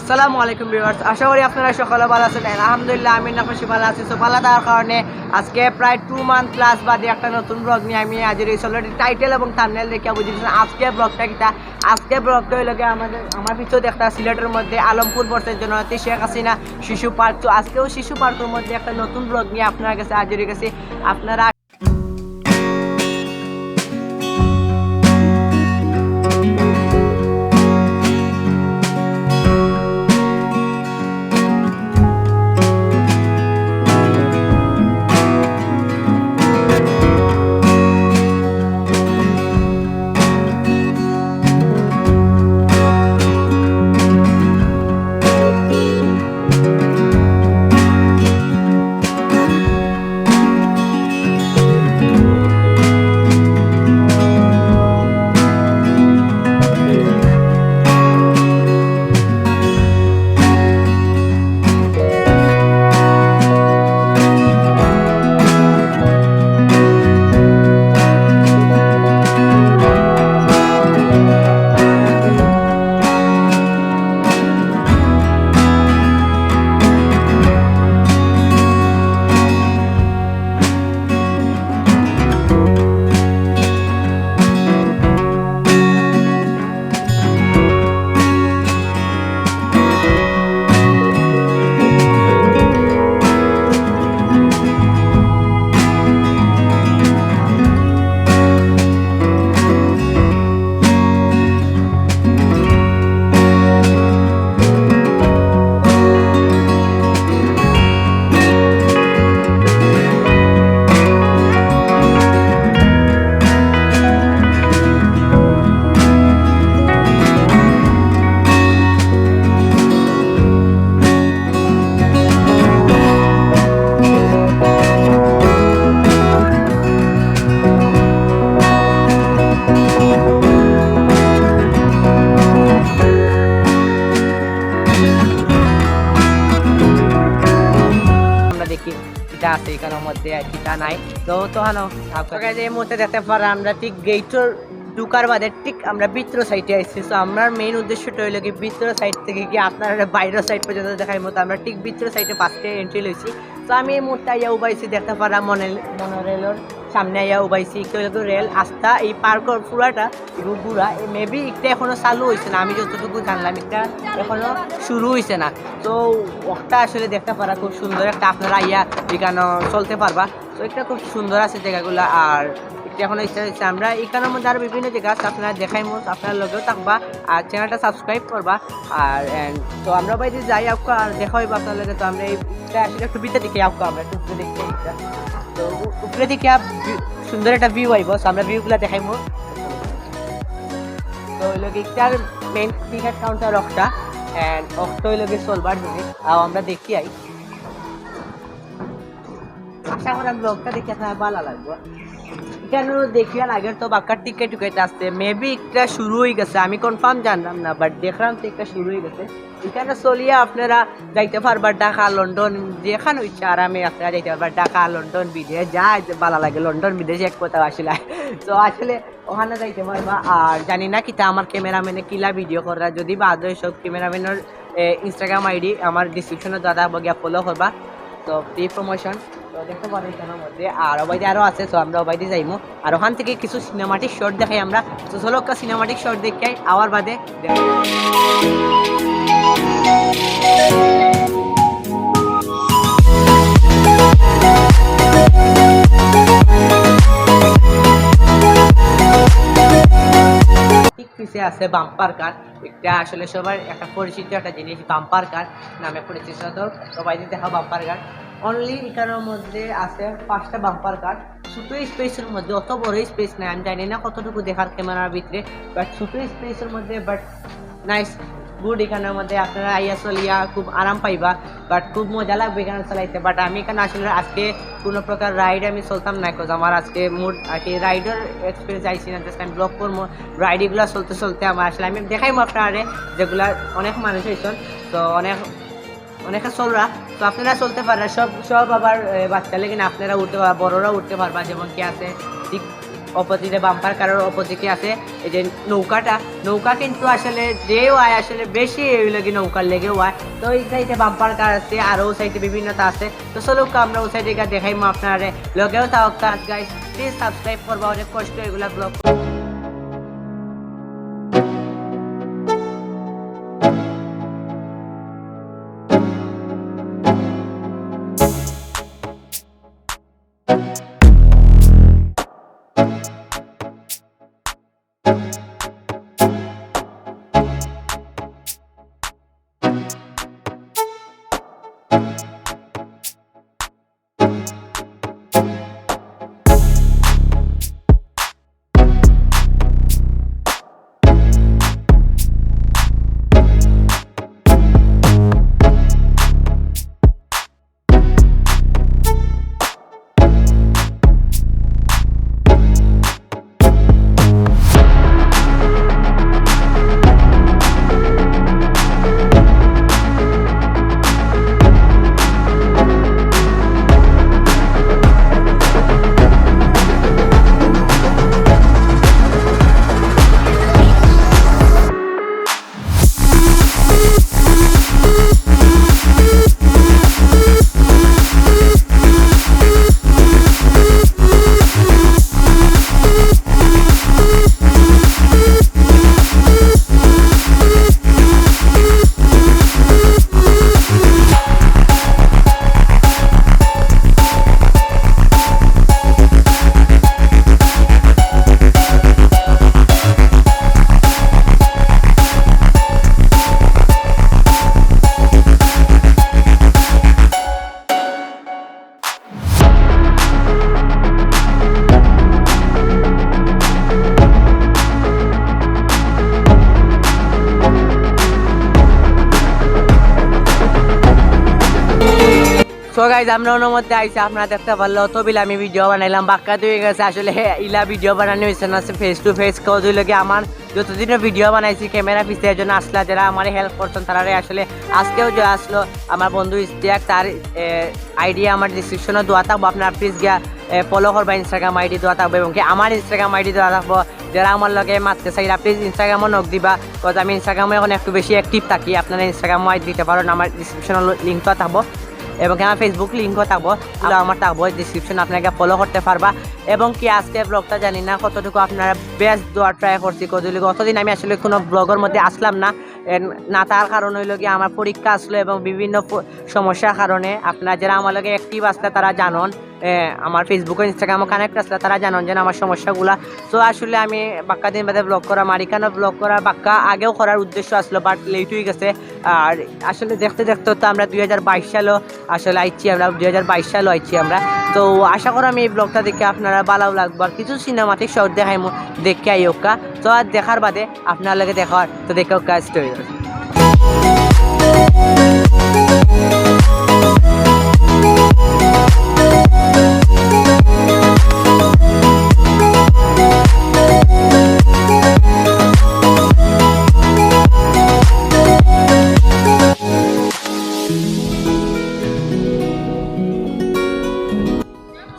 আসসালামু আলাইকুম ভিউয়ার্স, আশা করি আপনারা সকলে ভালো আছেন। আলহামদুলিল্লাহ আমি খুশি ভালো আছি। তো ভালো থাকার কারণে আজকে প্রায় 2 মান্থ প্লাস বাদে একটা নতুন ব্লগ নিয়ে আমি হাজির হয়েছি। অলরেডি টাইটেল এবং থাম্বনেল দেখে বুঝেছেন আজকে ব্লগটা কিটা। আজকে ব্লগটা হইল গিয়ে আমার পিছনে একটা সিলেটের মধ্যে আলমপুর বর্ষের জননেত্রী শেখ হাসিনা শিশু পার্ক। তো আজকেও শিশু পার্কের মধ্যে একটা নতুন ব্লগ নিয়ে আপনার কাছে হাজির হয়ে গেছি। আপনারা দেখি কিটা আছে এখানের মধ্যে আর কিটা নাই। তো তখন আপনাকে যে মুহূর্তে দেখতে পারা আমরা ঠিক গেটের ঢুকার বাদে ঠিক আমরা ভিতর সাইডে আসছি। তো আমার মেইন উদ্দেশ্যটা হইলো কি ভিতর সাইড থেকে কি আপনারা বাইরের সাইড পর্যন্ত দেখার মতো আমরা ঠিক ভিতর সাইডে ফার্স্টে এন্ট্রি লইছি। তো আমি এই মুহূর্তে আইয়া উবাইছি দেখতে পারা মনোরেলের সামনে আইয়া উবাইছি। একটু রেল আস্থা এই পার্কের পুরাটা এবং ঘুরা মেবি একটা এখনো চালু হয়েছে না, আমি যতটুকু জানলাম একটা এখনো শুরু হয়েছে না। তো ওটা আসলে দেখতে পারা খুব সুন্দর একটা, আপনারা আইয়া এখানে চলতে পারবা। তো এটা খুব সুন্দর আছে জায়গাগুলো। আর এখন ইচ্ছা হচ্ছে আমরা এখানের মধ্যে আরও বিভিন্ন জায়গা আছে আপনারা দেখাইমো, আপনার লগেও থাকবা আর চ্যানেলটা সাবস্ক্রাইব করবা। আর তো আমরা বাইরে যাই আপকা আর দেখা হইবা আপনার লগে। তো আমরা এইটা আসলে একটু ভিতরে দিকে আপকা আমরা একটু উপরে দেখতে এইটা। তো উপরে দিকে সুন্দর একটা ভিউ আইব। তো আমরা ভিউগুলো দেখাইমো। তো ওই লোক একটার মেন টিকিট কাউন্টার একটা অ্যান্ড অক্টো ওই লোকের চলবার জিনিস আর আমরা দেখি আই। আশা করা ব্লগটা দেখে আপনার ভালো লাগবে। কেন দেখিয়ার আগের তো বাক্কার টিকিট টুকেট আসছে মেবি একটা শুরু হয়ে গেছে, আমি কনফার্ম জানলাম না বাট দেখলাম তো একটা শুরু হয়ে গেছে। এখানে চলিয়া আপনারা যাইতে পারবার ঢাকা লন্ডন যেখানে ইচ্ছা আরামে আপনারা যাইতে পারবার ঢাকা লন্ডন বিদেশ যা ভালো লাগে। লন্ডন বিদেশে এক কথা আসলে তো আসলে ওখানে যাইতে পারবা। আর জানি না কিতা আমার ক্যামেরাম্যানে কিলা ভিডিও করা, যদি বা আদৌ সব ক্যামেরাম্যানের ইনস্টাগ্রাম আইডি আমার ডিসক্রিপশনে দাদা বগিয়া ফলো করবা। তো ফ্রি প্রমোশন তো দেখতে পারেন এখানের মধ্যে আর ওবাইদি আরও আছে। তো আমরা ওবাইদি যাইমু আর ওখান থেকে কিছু সিনেমাটিক শর্ট দেখাই আমরা। তো চলো একটা সিনেমাটিক শর্ট দেখাই আওয়ার বাদে পিছে আছে বাম্পার কার। এটা আসলে সবার একটা পরিচিত একটা জিনিস, বাম্পার কার নামে পরিচিত। তো সবাই দেখা বাম্পার কার অনলি এখানের মধ্যে আছে 5টা বাম্পার কার। ছোটো স্পেসের মধ্যে, অত বড় স্পেস নাই, আমি জানি না কতটুকু দেখার ক্যামেরার ভিতরে, বাট ছোটো স্পেসের মধ্যে বাট নাইস গুড। এখানের মধ্যে আপনারা আইয়া চলিয়া খুব আরাম পাইবা, বাট খুব মজা লাগবে এখানে চালাইতে। বাট আমি এখানে আসলে আজকে কোনো প্রকার রাইড আমি চলতাম না, কজ আমার আজকে মুড আর কি রাইডের এক্সপিরিয়েন্স আইসি না, জাস্ট আমি ব্লগ করবো রাইডগুলো চলতে চলতে আমার আসলে আমি দেখাইবো আপনারে যেগুলা অনেক মানুষ হয়েছেন। তো অনেকে চলরা, তো আপনারা চলতে পারবেন সব আবার বাচ্চা লেগে আপনারা উঠতে পারবা, বড়রাও উঠতে পারবা। যেমন কি আছে ঠিক অপোজিটে বাম্পার কারের অপোজিটে আছে এই যে নৌকা কিন্তু আসলে যেও আয় আসলে বেশি এই লাগি নৌকার লেগেও আয়। তো এই সাইডে বাম্পার কার আছে আর ও সাইডে বিভিন্নতা আছে। তো চলো আমরা ও সাইডে দেখাইমো আপনারে লগেও তাও কাজ গাইস প্লিজ সাবস্ক্রাইব করবা অনেক কষ্ট এগুলা ব্লগ। সো গাইজ আমরা ওর মধ্যে আইসি আপনারা দেখতে পারলো তবিল আমি ভিডিও বানাইলাম বাক্কা হয়ে গেছে আসলে ইলা ভিডিও বানানো হয়েছে না ফেস টু ফেস কজ হইলে আমার যতদিনের ভিডিও বানাইছি ক্যামেরা পিছিয়ে জন্য আসলা যারা আমার হেল্প করতেন তারা আসলে আজকেও যে আসলো আমার বন্ধু ইস্তিয়াক তার আইডি আমার ডিসক্রিপশনে দেওয়া থাকবো আপনারা প্লিজ গিয়া ফলো করবা ইনস্টাগ্রাম আইডি দেওয়া থাকবো এবং কি আমার ইনস্টাগ্রাম আইডি দেওয়া থাকবো যারা আমার লগে মারতে চাইরা প্লিজ ইনস্টাগ্রামও নক দিবা কজ আমি ইনস্টাগ্রামে এখন একটু বেশি অ্যাক্টিভ থাকি আপনারা ইনস্টাগ্রামও আইডি দিতে পারেন আমার ডিসক্রিপশনের লিঙ্কটা থাকবো এবং আমার ফেসবুক লিঙ্কও থাকবো আমার থাকবো ডিসক্রিপশন আপনাকে ফলো করতে পারবা এবং কি আজকে ব্লগটা জানি না কতটুকু আপনারা বেস্ট দেওয়ার ট্রাই করছি কতটুকু অতদিন আমি আসলে কোনো ব্লগের মধ্যে আসলাম না তার কারণ হইল কি আমার পরীক্ষা আসলো এবং বিভিন্ন সমস্যার কারণে আপনারা যারা আমার লগে অ্যাক্টিভ আসলে তারা জানন আমার ফেসবুক ও ইনস্টাগ্রামও কানেক্ট আসলে তারা জানন যে আমার সমস্যাগুলা। তো আসলে আমি বাক্কা দিন বাদে ব্লগ করা মারিকানো ব্লগ করা বাক্কা আগেও করার উদ্দেশ্য আসলো বাট লেট হয়ে গেছে। আর আসলে দেখতে দেখতে তো আমরা 2022 সালও আসলে আইছি আমরা 2022 সালও আইছি আমরা। তো আশা করি আমি এই ব্লগটা দেখে আপনারা ভালো লাগবো আর কিছু সিনেমাটিক শর্ট দেখাইমু দেখে আইকা। তো আর দেখার বাদে আপনার লগে দেখার তো দেখে কাজ স্টোরি।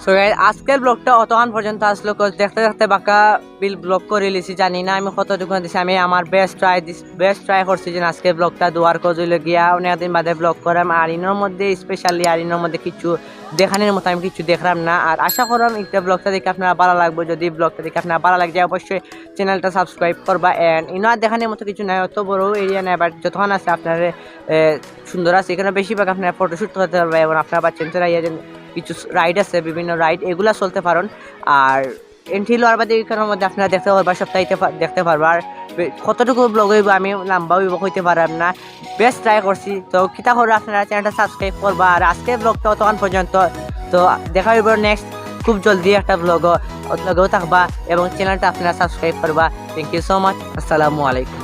সো আজকের ব্লগটা অতক্ষণ পর্যন্ত আসলো দেখতে দেখতে বাঁকা বিল ব্লগ করে লিছি জানি না আমি কতটুকু দিছি আমি আমার বেস্ট ট্রাই করছি যে আজকের ব্লগটা দুয়ার কজলে গিয়া অনেকদিন বাদে ব্লগ করাম আর ইনোর মধ্যে স্পেশালি আর ইনোর মধ্যে কিছু দেখানোর মতো আমি কিছু দেখলাম না। আর আশা করলাম একটা ব্লগটা দেখে আপনারা ভালো লাগবে যদি ব্লগটা দেখে আপনারা ভালো লাগছে অবশ্যই চ্যানেলটা সাবস্ক্রাইব করবা। অ্যান্ড ইনোর দেখানোর মতো কিছু নাই অত বড় এরিয়া নেই বাট যতক্ষণ আছে আপনার সুন্দর আছে এখানে বেশিরভাগ আপনারা ফটোশ্যুট করতে পারবে এবং আপনারা বাচ্চা কিছু রাইড আছে বিভিন্ন রাইড এগুলা চলতে পারেন। আর এন্ট্রি লোয়ার বাদে এখানের মধ্যে আপনারা দেখতে পারবা সপ্তাহে দেখতে পারবা আর কতটুকু ব্লগ হইব আমি লম্বা হইব হইতে পারলাম না বেস্ট ট্রাই করছি। তো কিতা করে আপনারা চ্যানেলটা সাবস্ক্রাইব করবা আর আজকের ব্লগটা তখন পর্যন্ত তো দেখা হইব নেক্সট খুব জলদি একটা ব্লগও থাকবা এবং চ্যানেলটা আপনারা সাবস্ক্রাইব করবা। Thank you so much. আসসালামু আলাইকুম।